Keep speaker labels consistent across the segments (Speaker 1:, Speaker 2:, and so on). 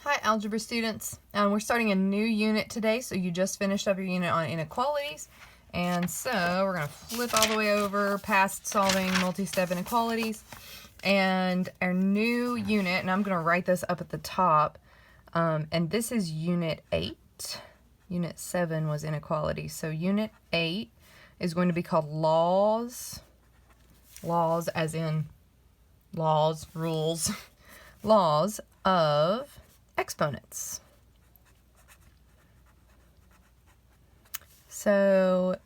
Speaker 1: Hi, algebra students. We're starting a new unit today, so you just finished up your unit on inequalities. And so we're going to flip all the way over past solving multi-step inequalities. And our new unit, and I'm going to write this up at the top, and this is Unit 8. Unit 7 was inequalities. So Unit 8 is going to be called laws. Laws as in laws, rules. Laws of exponents. So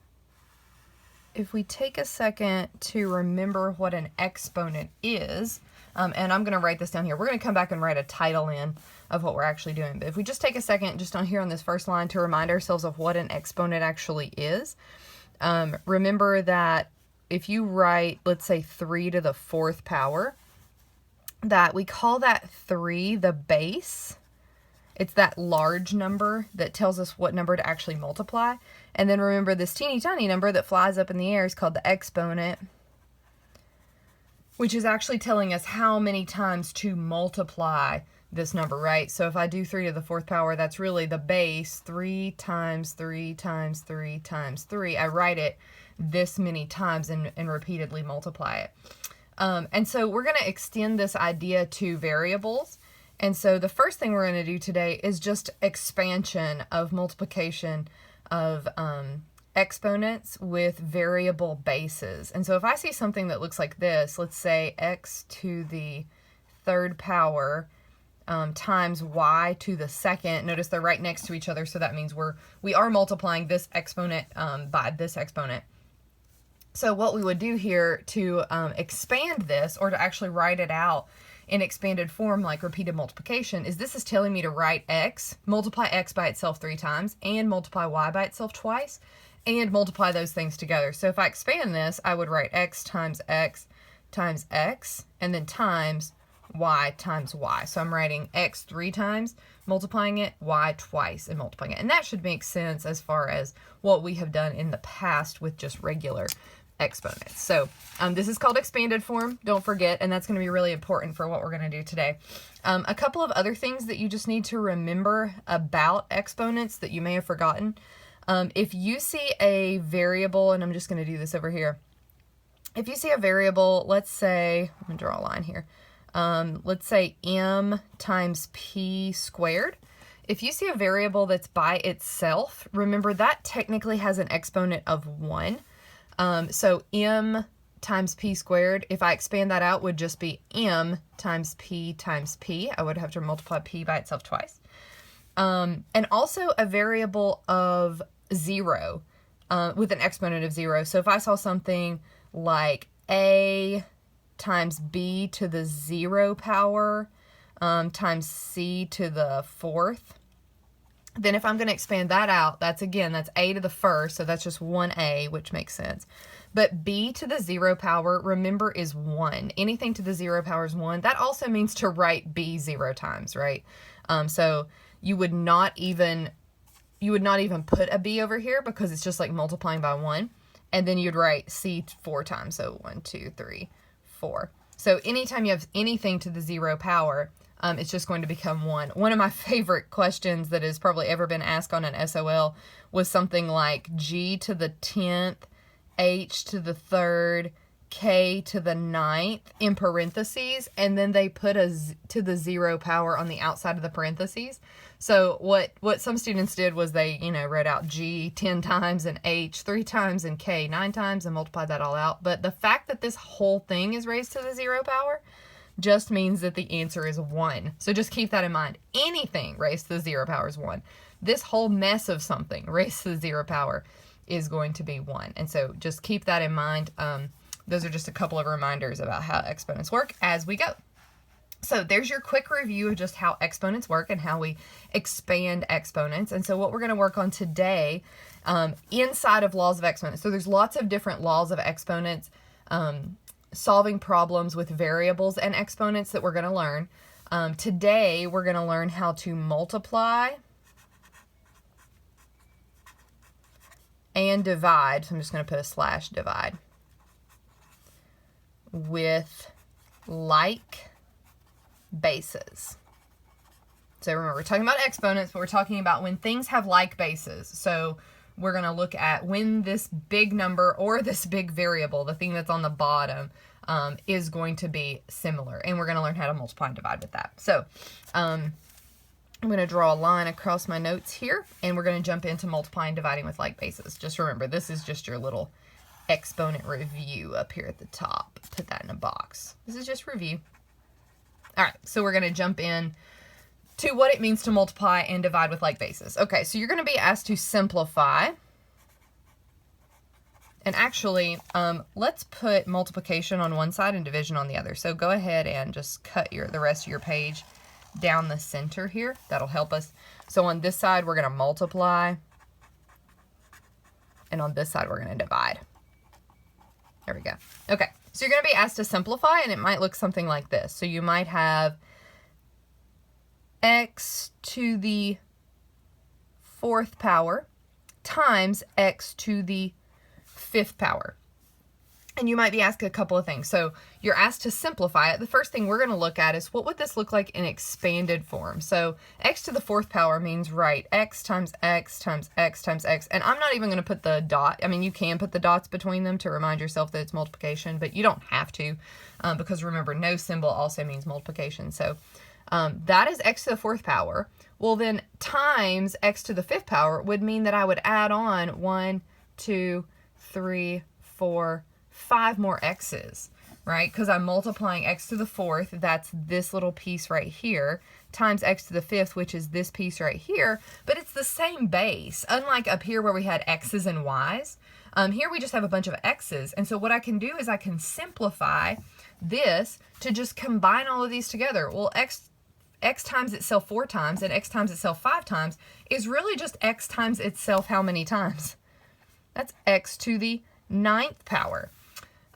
Speaker 1: if we take a second to remember what an exponent is, and I'm going to write this down here. We're going to come back and write a title in of what we're actually doing. But if we just take a second just on here on this first line to remind ourselves of what an exponent actually is, remember that if you write, let's say 3 to the 4th power, that we call that 3 the base. It's that large number that tells us what number to actually multiply. And then remember this teeny tiny number that flies up in the air is called the exponent, which is actually telling us how many times to multiply this number, right? So if I do 3 to the 4th power, that's really the base, 3 times 3 times 3 times 3. I write it this many times and repeatedly multiply it. And so we're going to extend this idea to variables. And so the first thing we're going to do today is just expansion of multiplication of exponents with variable bases. And so if I see something that looks like this, let's say x to the 3rd power times y to the 2nd. Notice they're right next to each other, so that means we are multiplying this exponent by this exponent. So what we would do here to expand this, or to actually write it out in expanded form like repeated multiplication, is this is telling me to write x, multiply x by itself 3 times, and multiply y by itself twice, and multiply those things together. So if I expand this, I would write x times x times x, and then times y times y. So I'm writing x 3 times, multiplying it, y twice, and multiplying it. And that should make sense as far as what we have done in the past with just regular exponents. So this is called expanded form, don't forget, and that's going to be really important for what we're going to do today. A couple of other things that you just need to remember about exponents that you may have forgotten. If you see a variable, and I'm just going to do this over here. If you see a variable, let's say, I'm going to draw a line here. Let's say m times p squared. If you see a variable that's by itself, remember that technically has an exponent of 1. So m times p squared, if I expand that out, would just be m times p times p. I would have to multiply p by itself twice. And also a variable of 0 with an exponent of 0. So if I saw something like a times b to the 0 power times c to the 4th, then if I'm going to expand that out, that's a to the 1st, so that's just 1a, which makes sense. But b to the 0 power, remember, is 1. Anything to the 0 power is 1. That also means to write b 0 times, right? So you would not even put a b over here because it's just like multiplying by 1. And then you'd write c 4 times, so 1, 2, 3, 4. So anytime you have anything to the 0 power, it's just going to become 1. One of my favorite questions that has probably ever been asked on an SOL was something like g to the 10th, h to the 3rd, k to the 9th in parentheses, and then they put a to the 0 power on the outside of the parentheses. So what some students did was they, wrote out g 10 times and h 3 times and k 9 times and multiplied that all out. But the fact that this whole thing is raised to the 0 power just means that the answer is 1. So just keep that in mind. Anything raised to the 0 power is 1. This whole mess of something raised to the 0 power is going to be 1. And so just keep that in mind. Those are just a couple of reminders about how exponents work as we go. So there's your quick review of just how exponents work and how we expand exponents. And so what we're going to work on today inside of laws of exponents. So there's lots of different laws of exponents, solving problems with variables and exponents that we're going to learn. Today we're going to learn how to multiply and divide. So I'm just going to put a slash divide with like bases. So remember, we're talking about exponents, but we're talking about when things have like bases. So we're going to look at when this big number or this big variable, the thing that's on the bottom, is going to be similar. And we're going to learn how to multiply and divide with that. So I'm going to draw a line across my notes here, and we're going to jump into multiplying and dividing with like bases. Just remember, this is just your little exponent review up here at the top. Put that in a box. This is just review. All right, so we're going to jump in to what it means to multiply and divide with like bases. Okay, so you're going to be asked to simplify. And actually, let's put multiplication on one side and division on the other. So go ahead and just cut the rest of your page down the center here. That'll help us. So on this side, we're going to multiply. And on this side, we're going to divide. There we go. Okay, so you're going to be asked to simplify, and it might look something like this. So you might have x to the 4th power times x to the 5th power. And you might be asked a couple of things. So you're asked to simplify it. The first thing we're going to look at is what would this look like in expanded form? So x to the 4th power means, right, x times x times x times x. And I'm not even going to put the dot. I mean, you can put the dots between them to remind yourself that it's multiplication, but you don't have to, because remember, no symbol also means multiplication. So that is x to the 4th power. Well, then times x to the 5th power would mean that I would add on 1, 2, 3, 4, 5 more x's, right? Because I'm multiplying x to the 4th, that's this little piece right here, times x to the 5th, which is this piece right here, but it's the same base. Unlike up here where we had x's and y's, here we just have a bunch of x's. And so what I can do is I can simplify this to just combine all of these together. Well, x times itself 4 times and x times itself 5 times is really just x times itself how many times? That's x to the 9th power.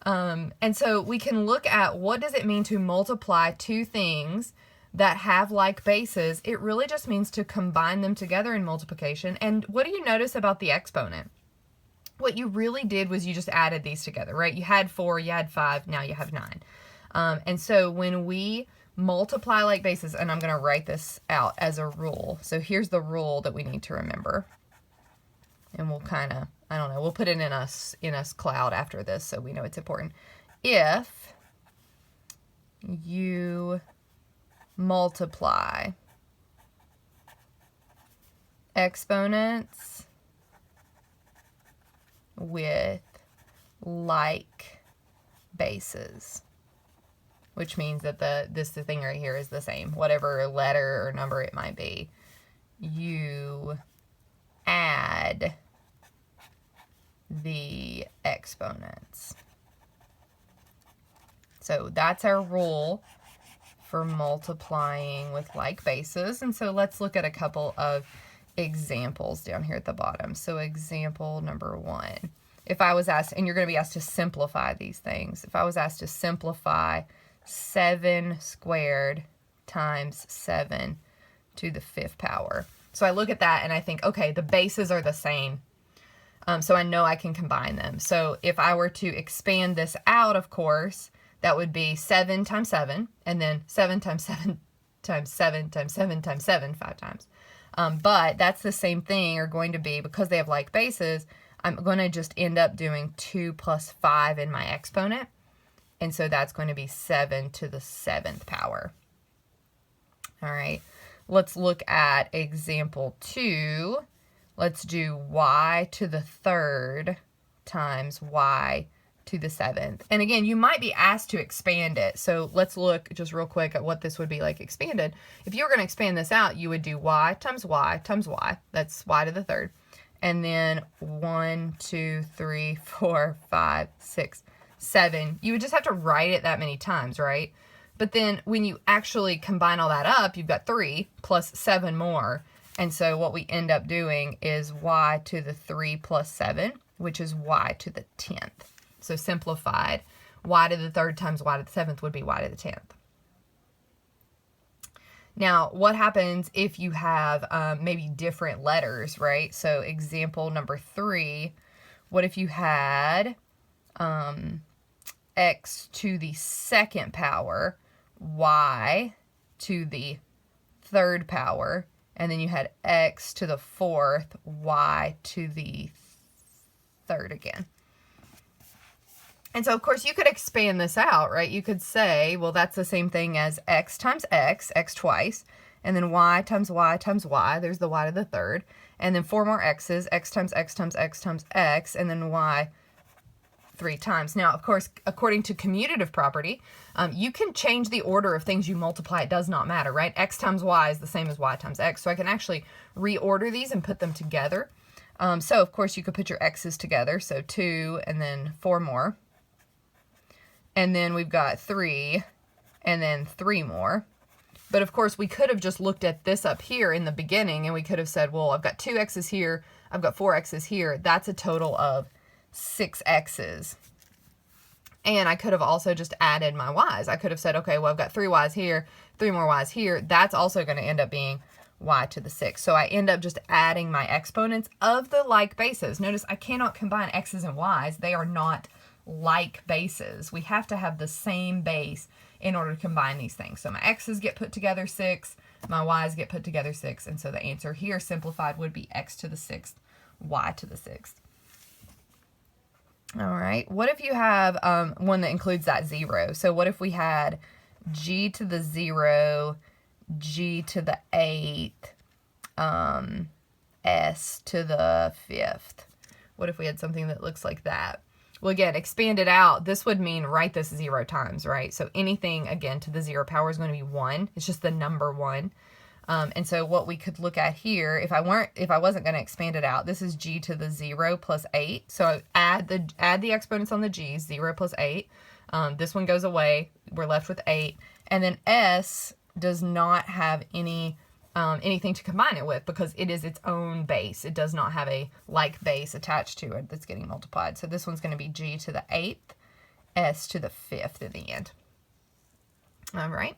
Speaker 1: And so we can look at what does it mean to multiply two things that have like bases. It really just means to combine them together in multiplication. And what do you notice about the exponent? What you really did was you just added these together, right? You had 4, you had 5, now you have 9. And so when we multiply like bases, and I'm going to write this out as a rule. So here's the rule that we need to remember. And we'll kind of, I don't know, we'll put it in us cloud after this so we know it's important. If you multiply exponents with like bases, which means that the thing right here is the same, whatever letter or number it might be, you add the exponents. So that's our rule for multiplying with like bases. And so let's look at a couple of examples down here at the bottom. So example number 1. If I was asked, and you're going to be asked to simplify these things. If I was asked to simplify 7 squared times 7 to the 5th power. So I look at that and I think, okay, the bases are the same. So I know I can combine them. So if I were to expand this out, of course, that would be 7 times 7, and then 7 times 7 times 7 times 7 times 7, 5 times. But that's the same thing, or going to be, because they have like bases, I'm going to just end up doing 2 plus 5 in my exponent. And so that's going to be 7 to the 7th power. All right, let's look at example 2. Let's do y to the 3rd times y to the 7th. And again, you might be asked to expand it. So let's look just real quick at what this would be like expanded. If you were going to expand this out, you would do y times y times y. That's y to the 3rd. And then 1, 2, 3, 4, 5, 6, 7. You would just have to write it that many times, right? But then when you actually combine all that up, you've got 3 plus 7 more. And so what we end up doing is y to the 3 plus 7, which is y to the 10th. So simplified, y to the 3rd times y to the 7th would be y to the 10th. Now, what happens if you have maybe different letters, right? So example number 3, what if you had x to the 2nd power, y to the third power, and then you had x to the fourth, y to the third again. And so, of course, you could expand this out, right? You could say, well, that's the same thing as x times x twice, and then y times y times y, there's the y to the third, and then 4 more x's, x times x times x times x, and then y 3 times. Now, of course, according to commutative property, you can change the order of things you multiply. It does not matter, right? X times y is the same as y times x, so I can actually reorder these and put them together. So, of course, you could put your x's together, so 2 and then 4 more. And then we've got 3, and then 3 more. But of course, we could have just looked at this up here in the beginning, and we could have said, well, I've got 2 x's here, I've got 4 x's here. That's a total of 6 x's. And I could have also just added my y's. I could have said, okay, well, I've got 3 y's here, 3 more y's here. That's also going to end up being y to the 6. So I end up just adding my exponents of the like bases. Notice I cannot combine x's and y's. They are not like bases. We have to have the same base in order to combine these things. So my x's get put together 6, my y's get put together 6, and so the answer here simplified would be x to the 6th, y to the 6th. All right, what if you have one that includes that 0? So what if we had g to the 0, g to the 8th, s to the 5th? What if we had something that looks like that? Well, again, expand it out. This would mean write this 0 times, right? So anything, again, to the 0 power is going to be 1. It's just the number 1. And so what we could look at here, if I wasn't going to expand it out, this is g to the 0 plus 8. So add the exponents on the g's, 0 plus 8. This one goes away. We're left with 8. And then s does not have anything to combine it with because it is its own base. It does not have a like base attached to it that's getting multiplied. So this one's going to be g to the 8th, s to the 5th at the end. All right.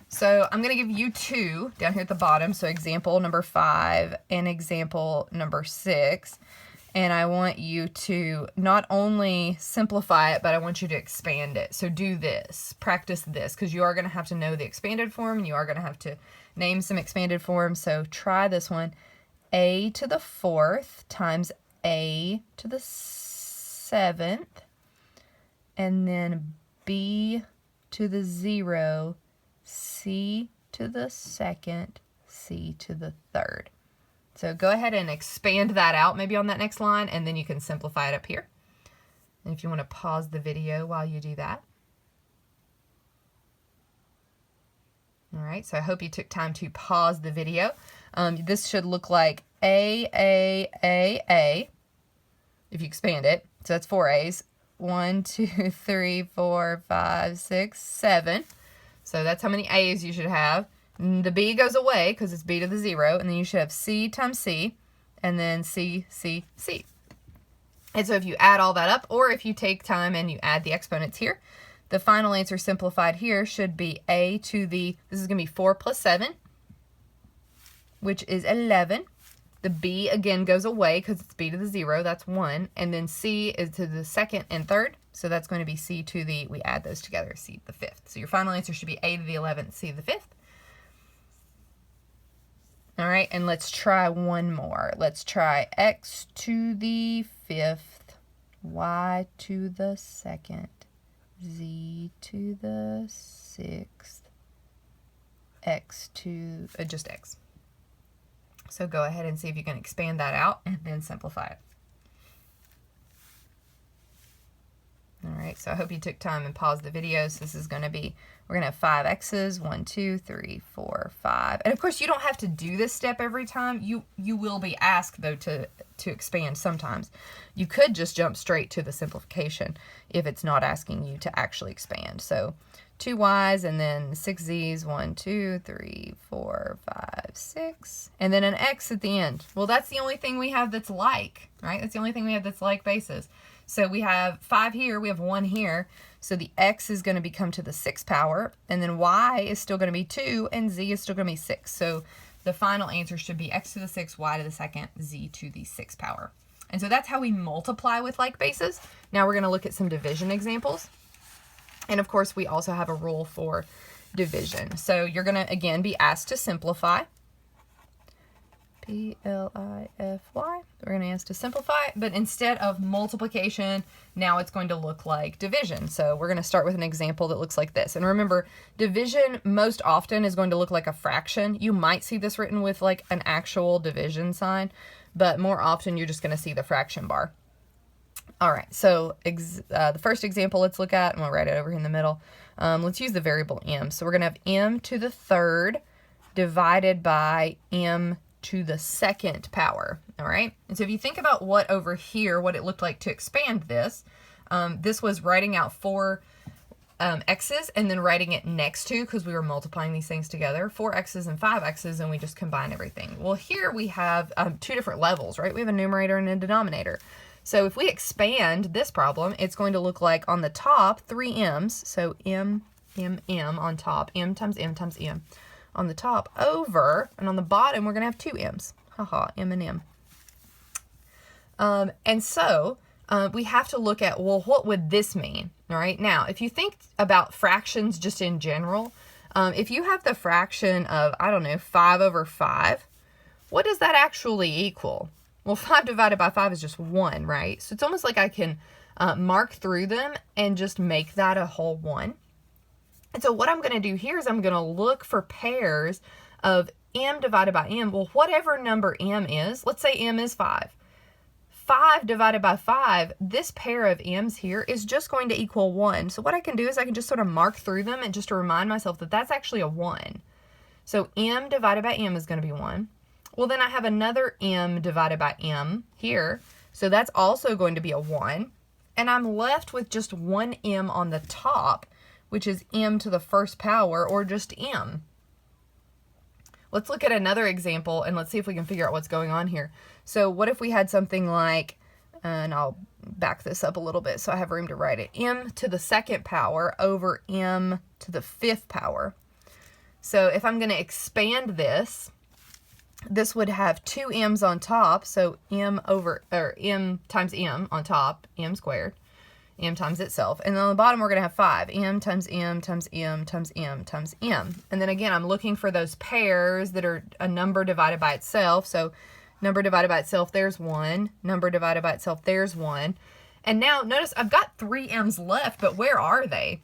Speaker 1: So I'm going to give you 2 down here at the bottom. So example number 5 and example number 6. And I want you to not only simplify it, but I want you to expand it. So do this, practice this, because you are going to have to know the expanded form and you are going to have to name some expanded forms. So try this one. A to the 4th times A to the 7th. And then B to the 0, C to the 2nd, C to the 3rd. So go ahead and expand that out maybe on that next line, and then you can simplify it up here. And if you want to pause the video while you do that. All right, so I hope you took time to pause the video. This should look like A, if you expand it. So that's 4 A's. 1, 2, 3, 4, 5, 6, 7. So that's how many A's you should have. The B goes away because it's B to the 0, and then you should have C times C, and then C, C, C. And so if you add all that up, or if you take time and you add the exponents here, the final answer simplified here should be A to the, this is going to be 4 plus 7, which is 11. The B again goes away because it's B to the 0, that's 1. And then C is to the 2nd and 3rd, so that's going to be C to the, we add those together, C to the 5th. So your final answer should be A to the 11th, C to the 5th. All right, and let's try one more. Let's try x to the 5th, y to the 2nd, z to the 6th, x to, just x. So go ahead and see if you can expand that out and then simplify it. All right, so I hope you took time and paused the video. So this is going to be, we're going to have 5 x's, 1, 2, 3, 4, 5. And of course, you don't have to do this step every time. You will be asked, though, to expand sometimes. You could just jump straight to the simplification if it's not asking you to actually expand. So 2 y's and then 6 z's, 1, 2, 3, 4, 5, 6, and then an x at the end. Well, that's the only thing we have that's like, right? That's the only thing we have that's like bases. So we have 5 here, we have 1 here, so the x is going to become to the 6th power, and then y is still going to be 2, and z is still going to be 6. So the final answer should be x to the 6th, y to the 2nd, z to the 6th power. And so that's how we multiply with like bases. Now we're going to look at some division examples. And of course, we also have a rule for division. So you're going to, again, be asked to simplify. P-L-I-F-Y. We're going to ask to simplify, but instead of multiplication, now it's going to look like division. So we're going to start with an example that looks like this. And remember, division most often is going to look like a fraction. You might see this written with like an actual division sign, but more often you're just going to see the fraction bar. All right, so the first example let's look at, and we'll write it over here in the middle. Let's use the variable m. So we're going to have m to the third divided by m to the second power, all right? And so if you think about what over here, what it looked like to expand this, this was writing out 4 x's and then writing it next to, because we were multiplying these things together, 4 x's and 5 x's, and we just combine everything. Well, here we have 2 different levels, right? We have a numerator and a denominator. So if we expand this problem, it's going to look like on the top, 3 m's, so m on top, m times m times m on the top over, and on the bottom we're going to have 2 m's. Haha, m and m. And so we have to look at, well, what would this mean? All right, now if you think about fractions just in general, if you have the fraction of, I don't know, 5 over 5, what does that actually equal? Well, 5 divided by 5 is just 1, right? So it's almost like I can mark through them and just make that a whole 1. And so what I'm going to do here is I'm going to look for pairs of m divided by m. Well, whatever number m is, let's say m is 5. 5 divided by 5, this pair of m's here is just going to equal 1. So what I can do is I can just sort of mark through them and just to remind myself that that's actually a 1. So m divided by m is going to be 1. Well, then I have another m divided by m here. So that's also going to be a 1. And I'm left with just 1 m on the top, which is m to the first power, or just m. Let's look at another example and let's see if we can figure out what's going on here. So what if we had something like, and I'll back this up a little bit so I have room to write it, m to the second power over m to the fifth power. So if I'm going to expand this, this would have 2 m's on top, so m times m on top, m squared, m times itself. And then on the bottom, we're going to have 5. M times m times m times m times m. And then again, I'm looking for those pairs that are a number divided by itself. So number divided by itself, there's 1. Number divided by itself, there's 1. And now notice I've got 3 m's left, but where are they?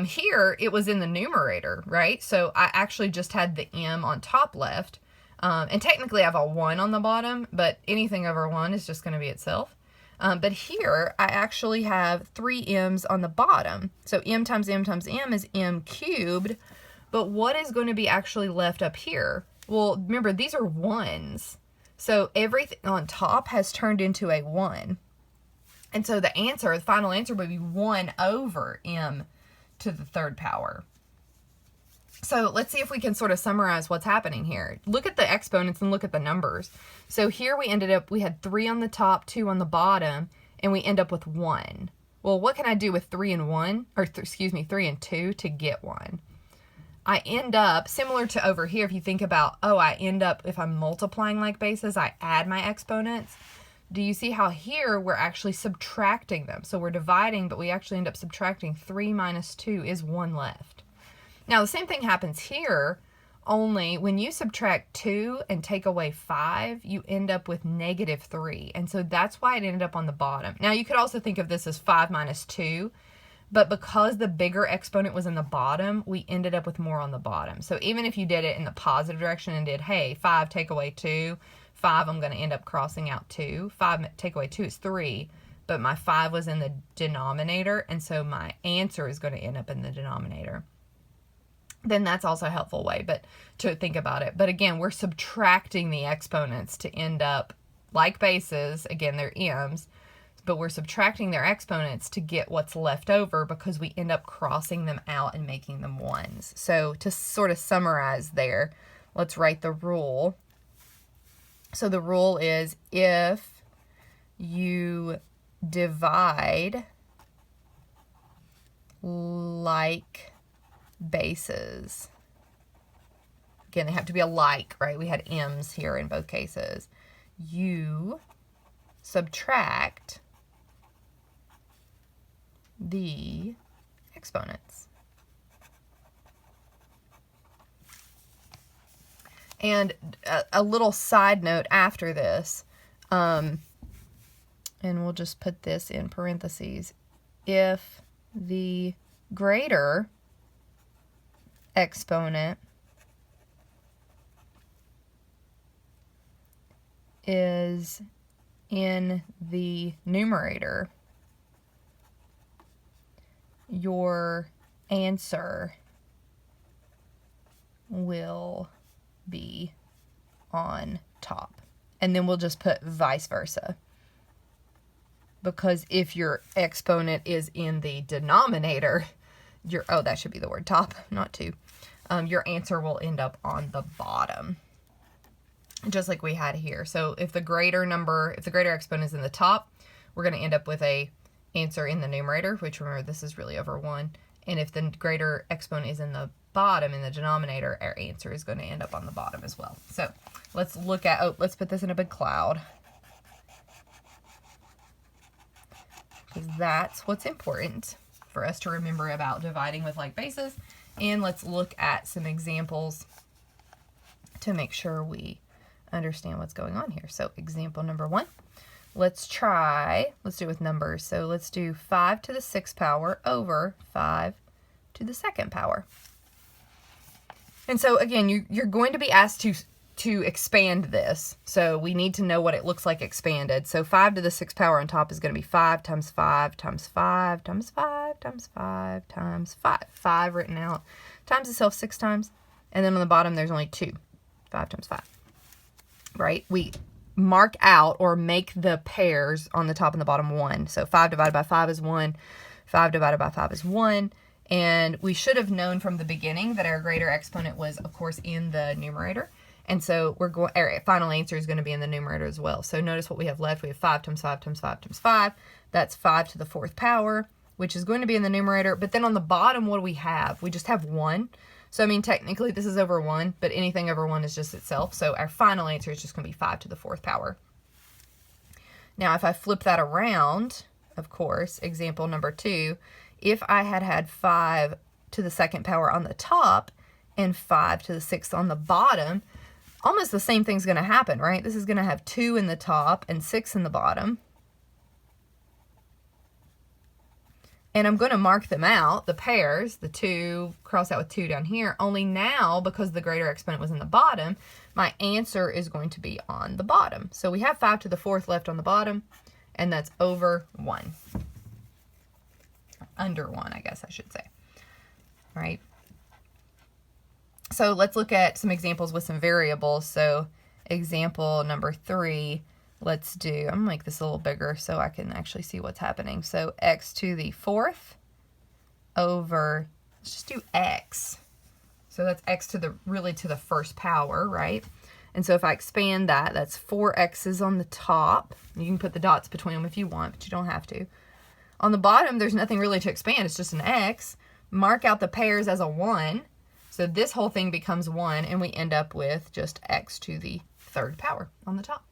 Speaker 1: Here, it was in the numerator, right? So I actually just had the m on top left. And technically I have a 1 on the bottom, but anything over 1 is just going to be itself. But here, I actually have 3 m's on the bottom. So m times m times m is m cubed. But what is going to be actually left up here? Well, remember, these are 1s. So everything on top has turned into a 1. And so the answer, the final answer, would be 1 over m to the third power. So let's see if we can sort of summarize what's happening here. Look at the exponents and look at the numbers. So here we had 3 on the top, 2 on the bottom, and we end up with 1. Well, what can I do with 3 and 1, or 3 and 2 to get 1? I end up, similar to over here, if you think about, I end up, if I'm multiplying like bases, I add my exponents. Do you see how here we're actually subtracting them? So we're dividing, but we actually end up subtracting. 3 minus 2 is 1 left. Now, the same thing happens here, only when you subtract 2 and take away 5, you end up with negative 3. And so that's why it ended up on the bottom. Now, you could also think of this as 5 minus 2, but because the bigger exponent was in the bottom, we ended up with more on the bottom. So even if you did it in the positive direction and did, hey, 5 take away 2, 5, I'm going to end up crossing out 2. 5 take away 2 is 3, but my 5 was in the denominator, and so my answer is going to end up in the denominator. Then that's also a helpful way to think about it. But again, we're subtracting the exponents to end up like bases. Again, they're m's, but we're subtracting their exponents to get what's left over because we end up crossing them out and making them 1s. So to sort of summarize there, let's write the rule. So the rule is if you divide like bases, again, they have to be alike, right? We had m's here in both cases. You subtract the exponents. And a little side note after this, and we'll just put this in parentheses, if the greater exponent is in the numerator, your answer will be on top. And then we'll just put vice versa. Because if your exponent is in the denominator, oh, that should be the word top, not two. Your answer will end up on the bottom, just like we had here. So if the greater exponent is in the top, we're going to end up with a answer in the numerator, which remember this is really over 1. And if the greater exponent is in the bottom, in the denominator, our answer is going to end up on the bottom as well. So let's look at, let's put this in a big cloud, because that's what's important for us to remember about dividing with like bases. And let's look at some examples to make sure we understand what's going on here. So example number 1, let's do it with numbers. So let's do 5 to the 6th power over 5 to the 2nd power. And so again, you're going to be asked to expand this. So we need to know what it looks like expanded. So 5 to the 6th power on top is going to be 5 times 5 times 5 times 5 times 5 times 5. 5 written out times itself 6 times. And then on the bottom, there's only 2. 5 times 5. Right? We mark out or make the pairs on the top and the bottom 1. So 5 divided by 5 is 1. 5 divided by 5 is 1. And we should have known from the beginning that our greater exponent was, of course, in the numerator. And so our final answer is going to be in the numerator as well. So notice what we have left. We have 5 times 5 times 5 times 5. That's 5 to the 4th power, which is going to be in the numerator. But then on the bottom, what do we have? We just have 1. So, I mean, technically this is over 1, but anything over 1 is just itself. So our final answer is just going to be 5 to the 4th power. Now, if I flip that around, of course, example number 2, if I had 5 to the 2nd power on the top and 5 to the 6th on the bottom, almost the same thing's going to happen, right? This is going to have 2 in the top and 6 in the bottom. And I'm going to mark them out, the pairs, the 2, cross out with 2 down here. Only now, because the greater exponent was in the bottom, my answer is going to be on the bottom. So we have 5 to the 4th left on the bottom, and that's over 1. Under 1, I guess I should say. All right. So let's look at some examples with some variables. So example number 3, I'm going to make this a little bigger so I can actually see what's happening. So x to the 4th over, let's just do x. So that's x to the 1st power, right? And so if I expand that, that's 4 x's on the top. You can put the dots between them if you want, but you don't have to. On the bottom, there's nothing really to expand. It's just an x. Mark out the pairs as a 1. So this whole thing becomes 1, and we end up with just x to the 3rd power on the top.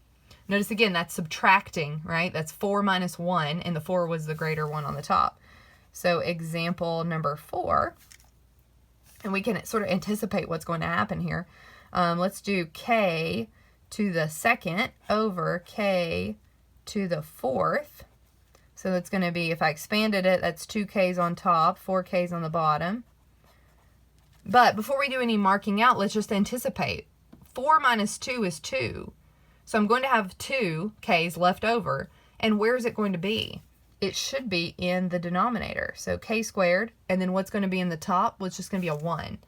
Speaker 1: Notice again, that's subtracting, right? That's 4 minus 1, and the 4 was the greater one on the top. So example number 4, and we can sort of anticipate what's going to happen here. Let's do k to the 2nd over k to the 4th. So that's going to be, if I expanded it, that's 2k's on top, 4k's on the bottom. But before we do any marking out, let's just anticipate. 4 minus 2 is 2. So I'm going to have 2k's left over. And where is it going to be? It should be in the denominator. So k squared, and then what's going to be in the top? Well, it's just going to be a 1.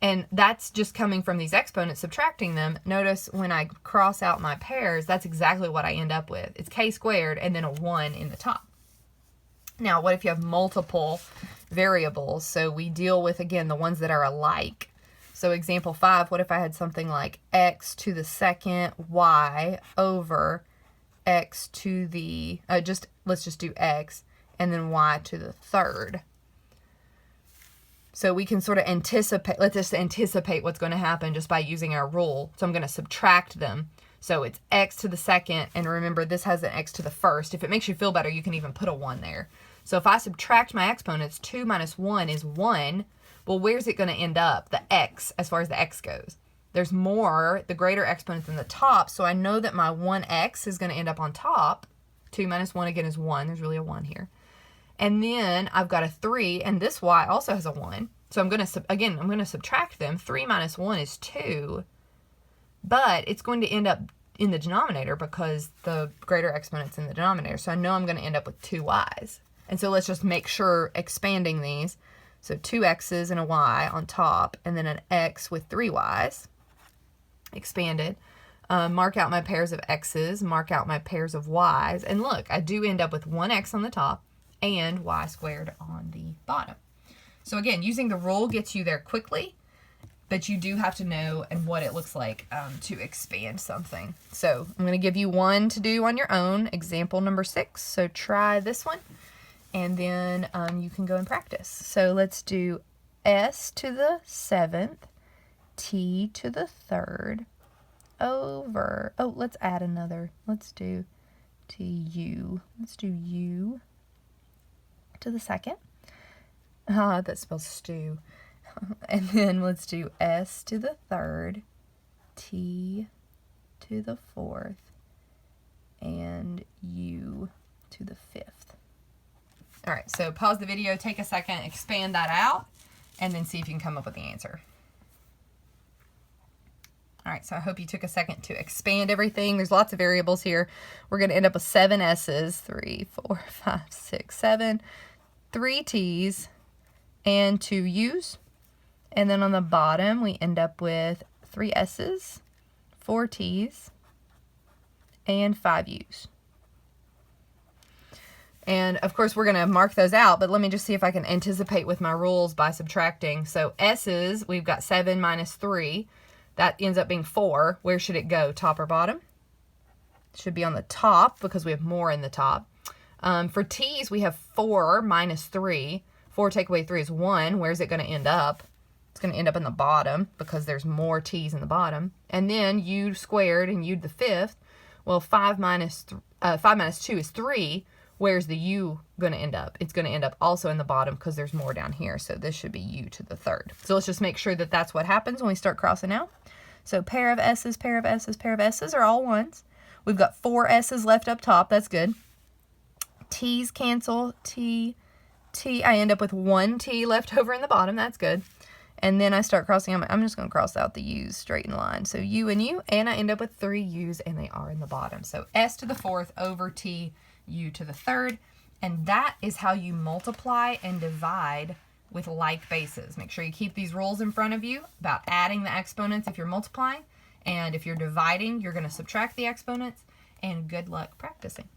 Speaker 1: And that's just coming from these exponents, subtracting them. Notice when I cross out my pairs, that's exactly what I end up with. It's k squared and then a 1 in the top. Now, what if you have multiple variables? So we deal with, again, the ones that are alike. So example 5, what if I had something like x to the 2nd y over x to the, let's just do x, and then y to the 3rd. So we can sort of anticipate, let's just anticipate what's going to happen just by using our rule. So I'm going to subtract them. So it's x to the 2nd, and remember this has an x to the 1st. If it makes you feel better, you can even put a 1 there. So if I subtract my exponents, 2 minus 1 is 1. Well, where's it going to end up? The x, as far as the x goes. there's more, the greater exponents in the top, so I know that my 1x is going to end up on top. 2 minus 1 again is 1. There's really a 1 here. And then I've got a 3, and this y also has a 1. So I'm going to, again, I'm going to subtract them. 3 minus 1 is 2. But it's going to end up in the denominator because the greater exponent's in the denominator. So I know I'm going to end up with 2 y's. And so let's just make sure expanding these. So 2 x's and a y on top, and then an x with 3 y's. Expanded. Mark out my pairs of x's, mark out my pairs of y's, and look, I do end up with 1x on the top and y squared on the bottom. So again, using the rule gets you there quickly, but you do have to know and what it looks like to expand something. So I'm going to give you one to do on your own, example number 6. So try this one, and then you can go and practice. So let's do s to the 7th, t to the 3rd, over, oh, let's add another. Let's do tu. Let's do u to the 2nd. Ah, that spells stew. And then let's do s to the 3rd, t to the 4th, and u to the 5th. All right, so pause the video, take a second, expand that out, and then see if you can come up with the answer. All right, so I hope you took a second to expand everything. There's lots of variables here. We're going to end up with 7 s's, 3, 4, 5, 6, 7, 3 t's, and 2 u's. And then on the bottom, we end up with 3 s's, 4 t's, and 5 u's. And of course, we're going to mark those out, but let me just see if I can anticipate with my rules by subtracting. So s's, we've got 7 minus 3. That ends up being 4. Where should it go, top or bottom? It should be on the top because we have more in the top. For t's, we have 4 minus 3. 4 take away 3 is 1. Where's it going to end up? It's going to end up in the bottom because there's more t's in the bottom. And then u squared and u to the 5th. Well, 5 minus 2 is 3. Where's the u going to end up? It's going to end up also in the bottom because there's more down here. So this should be u to the 3rd. So let's just make sure that that's what happens when we start crossing out. So pair of s's, pair of s's, pair of s's are all 1s. We've got 4 s's left up top. That's good. T's cancel. T, T. I end up with 1 t left over in the bottom. That's good. And then I start crossing out. I'm just going to cross out the u's straight in line. So u and u, and I end up with 3 u's, and they are in the bottom. So s to the 4th over t, u to the 3rd. And that is how you multiply and divide with like bases. Make sure you keep these rules in front of you about adding the exponents if you're multiplying. And if you're dividing, you're going to subtract the exponents. And good luck practicing.